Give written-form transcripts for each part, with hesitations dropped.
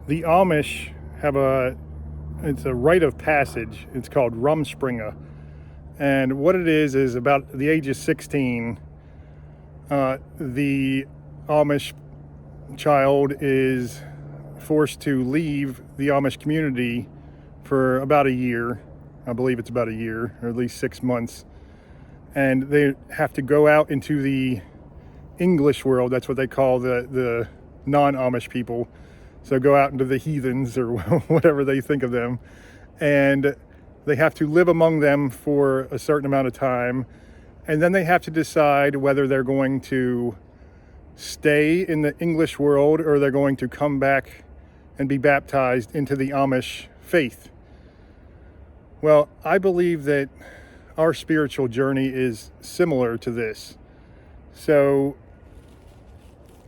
The Amish have it's a rite of passage. It's called Rumspringa. And what it is about the age of 16, the Amish child is forced to leave the Amish community for about a year. I believe it's about a year, or at least 6 months. And they have to go out into the English world. That's what they call the non-Amish people. So go out into the heathens, or whatever they think of them. And they have to live among them for a certain amount of time. And then they have to decide whether they're going to stay in the English world or they're going to come back and be baptized into the Amish faith. Well, I believe that our spiritual journey is similar to this. So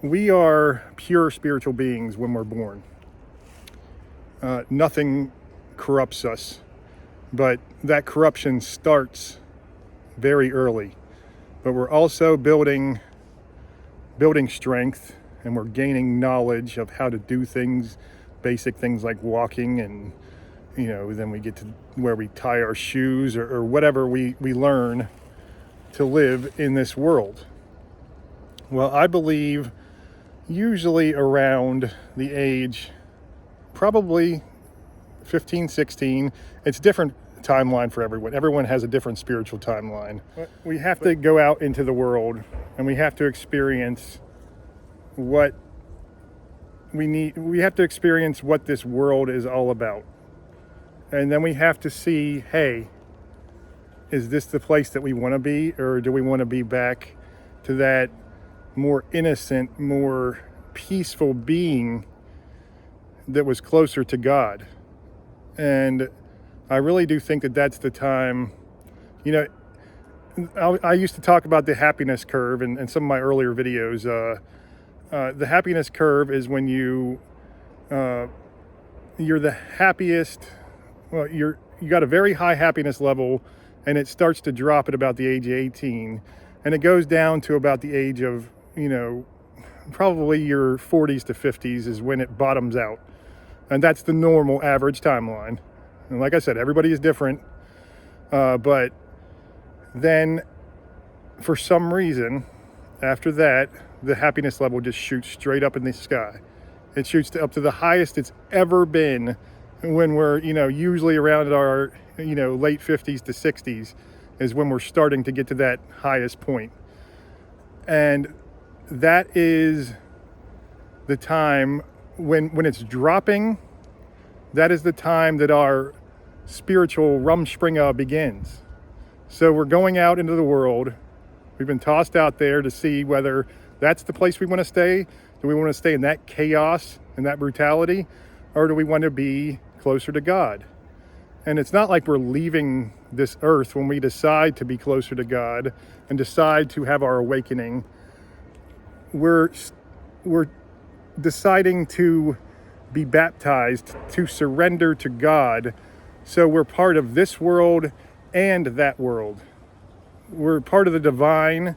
we are pure spiritual beings when we're born. Nothing corrupts us, but that corruption starts very early. But we're also building strength, and we're gaining knowledge of how to do things, basic things like walking, and then we get to where we tie our shoes, or whatever we learn to live in this world. Well, I believe usually around the age, probably 15, 16, it's different timeline for everyone. Everyone has a different spiritual timeline. We have to go out into the world, and we have to experience what we need. We have to experience what this world is all about. And then we have to see, hey, is this the place that we want to be, or do we want to be back to that more innocent, more peaceful being that was closer to God? And I really do think that that's the time. I used to talk about the happiness curve in some of my earlier videos. The happiness curve is when you're the happiest. Well, you got a very high happiness level, and it starts to drop at about the age of 18, and it goes down to about the age of, probably your 40s to 50s is when it bottoms out. And that's the normal average timeline. And like I said, everybody is different. But then for some reason, after that, the happiness level just shoots straight up in the sky. It shoots up to the highest it's ever been when we're, usually around our, late 50s to 60s is when we're starting to get to that highest point. And that is the time when it's dropping. That is the time that our spiritual Rumspringa begins. So we're going out into the world. We've been tossed out there to see whether that's the place we want to stay. Do we want to stay in that chaos and that brutality? Or do we want to be closer to God? And it's not like we're leaving this earth when we decide to be closer to God and decide to have our awakening. We're deciding to be baptized, to surrender to God. So we're part of this world and that world. We're part of the divine,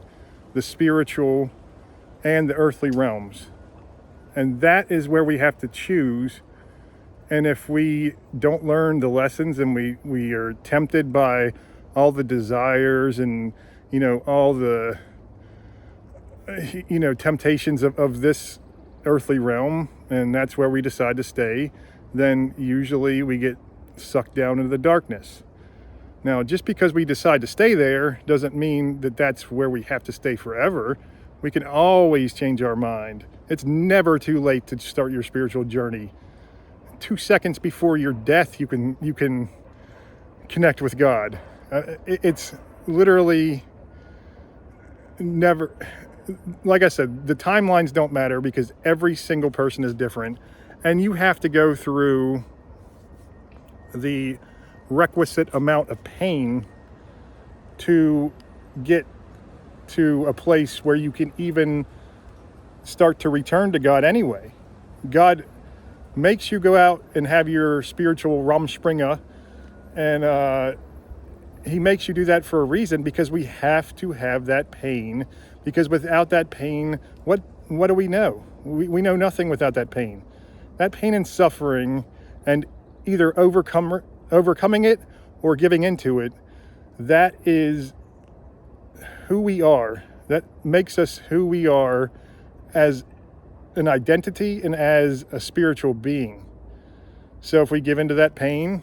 the spiritual, and the earthly realms. And that is where we have to choose. And if we don't learn the lessons, and we are tempted by all the desires and, all the, temptations of this earthly realm, and that's where we decide to stay, then usually we get sucked down into the darkness. Now, just because we decide to stay there doesn't mean that that's where we have to stay forever. We can always change our mind. It's never too late to start your spiritual journey. 2 seconds before your death, you can connect with God. It's literally never. Like I said, the timelines don't matter because every single person is different, and you have to go through the requisite amount of pain to get to a place where you can even start to return to God anyway. God makes you go out and have your spiritual Rumspringa, and he makes you do that for a reason, because we have to have that pain, because without that pain, what do we know? We know nothing without that pain. that pain and suffering, and either overcoming it or giving into it, that is who we are. That makes us who we are as an identity and as a spiritual being. So if we give into that pain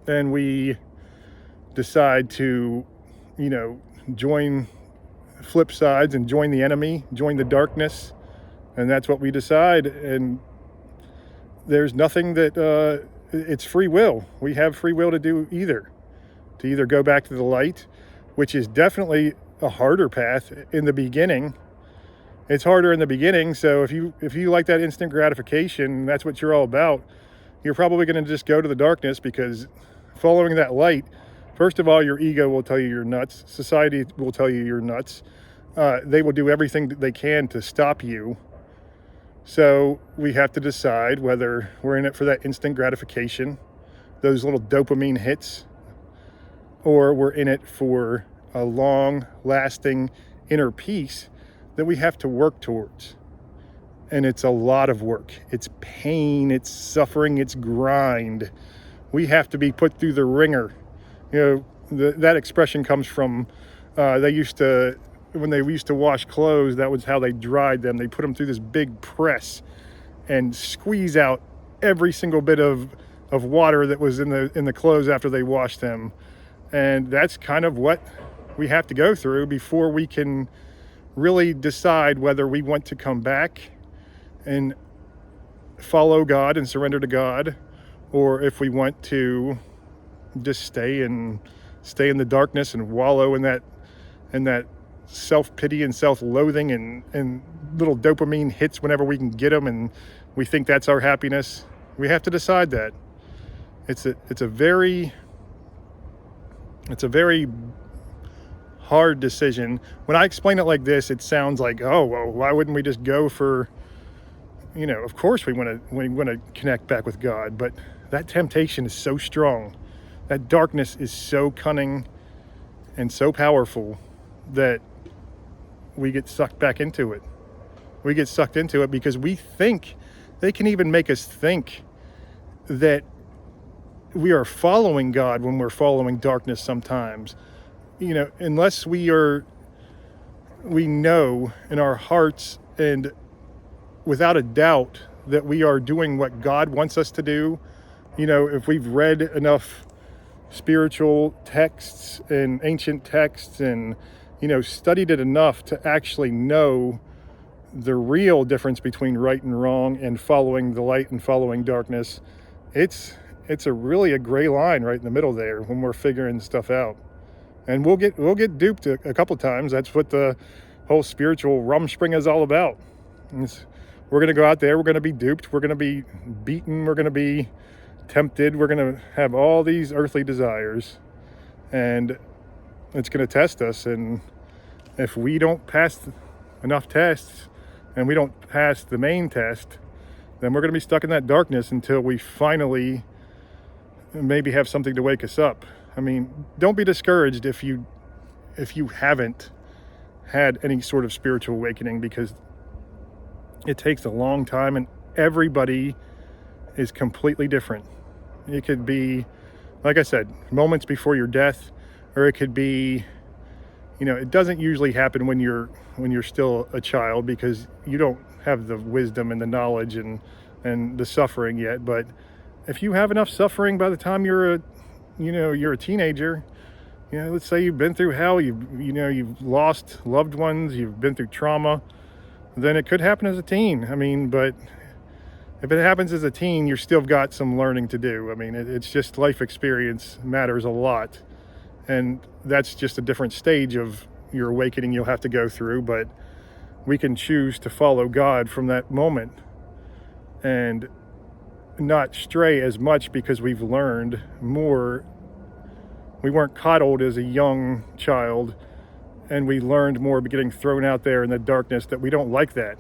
and we decide to, join flip sides and join the enemy, join the darkness, and that's what we decide. And there's nothing that, it's free will. We have free will to do either. To either go back to the light, which is definitely a harder path in the beginning. It's harder in the beginning, so if you like that instant gratification, that's what you're all about, you're probably going to just go to the darkness, because following that light, first of all, your ego will tell you you're nuts. Society will tell you you're nuts. They will do everything that they can to stop you. So we have to decide whether we're in it for that instant gratification, those little dopamine hits, or we're in it for a long-lasting inner peace that we have to work towards. And it's a lot of work. It's pain, it's suffering, it's grind. We have to be put through the ringer. That expression comes from, when they used to wash clothes, that was how they dried them. They put them through this big press and squeeze out every single bit of water that was in the clothes after they washed them. And that's kind of what we have to go through before we can really decide whether we want to come back and follow God and surrender to God, or if we want to just stay in the darkness and wallow in that self-pity and self-loathing and little dopamine hits whenever we can get them, and we think that's our happiness. We have to decide that. It's a very hard decision. When I explain it like this, it sounds like, oh, well, why wouldn't we just go for, of course we want to connect back with God, but that temptation is so strong. That darkness is so cunning and so powerful that we get sucked back into it. We get sucked into it because we think they can even make us think that we are following God when we're following darkness sometimes. Unless we know in our hearts and without a doubt that we are doing what God wants us to do. If we've read enough spiritual texts and ancient texts and, studied it enough to actually know the real difference between right and wrong and following the light and following darkness, it's really a gray line right in the middle there when we're figuring stuff out. And we'll get duped a couple times. That's what the whole spiritual Rumspringa is all about. We're going to go out there, we're going to be duped, we're going to be beaten, we're going to be tempted, we're going to have all these earthly desires, and it's going to test us. And if we don't pass enough tests and we don't pass the main test, then we're going to be stuck in that darkness until we finally maybe have something to wake us up. I mean, don't be discouraged if you haven't had any sort of spiritual awakening, because it takes a long time and everybody is completely different. It could be, like I said, moments before your death, or it could be, it doesn't usually happen when you're still a child, because you don't have the wisdom and the knowledge and the suffering yet. But if you have enough suffering by the time you're a teenager, let's say you've been through hell, you've lost loved ones, you've been through trauma, then it could happen as a teen. I mean, but if it happens as a teen, you've still got some learning to do. I mean, it's just life experience matters a lot. And that's just a different stage of your awakening you'll have to go through. But we can choose to follow God from that moment and not stray as much, because we've learned more. We weren't coddled as a young child, and we learned more by getting thrown out there in the darkness that we don't like that.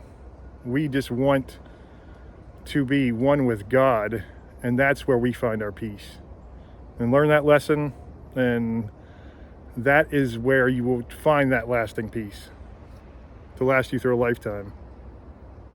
We just want to be one with God, and that's where we find our peace. And learn that lesson, and that is where you will find that lasting peace to last you through a lifetime.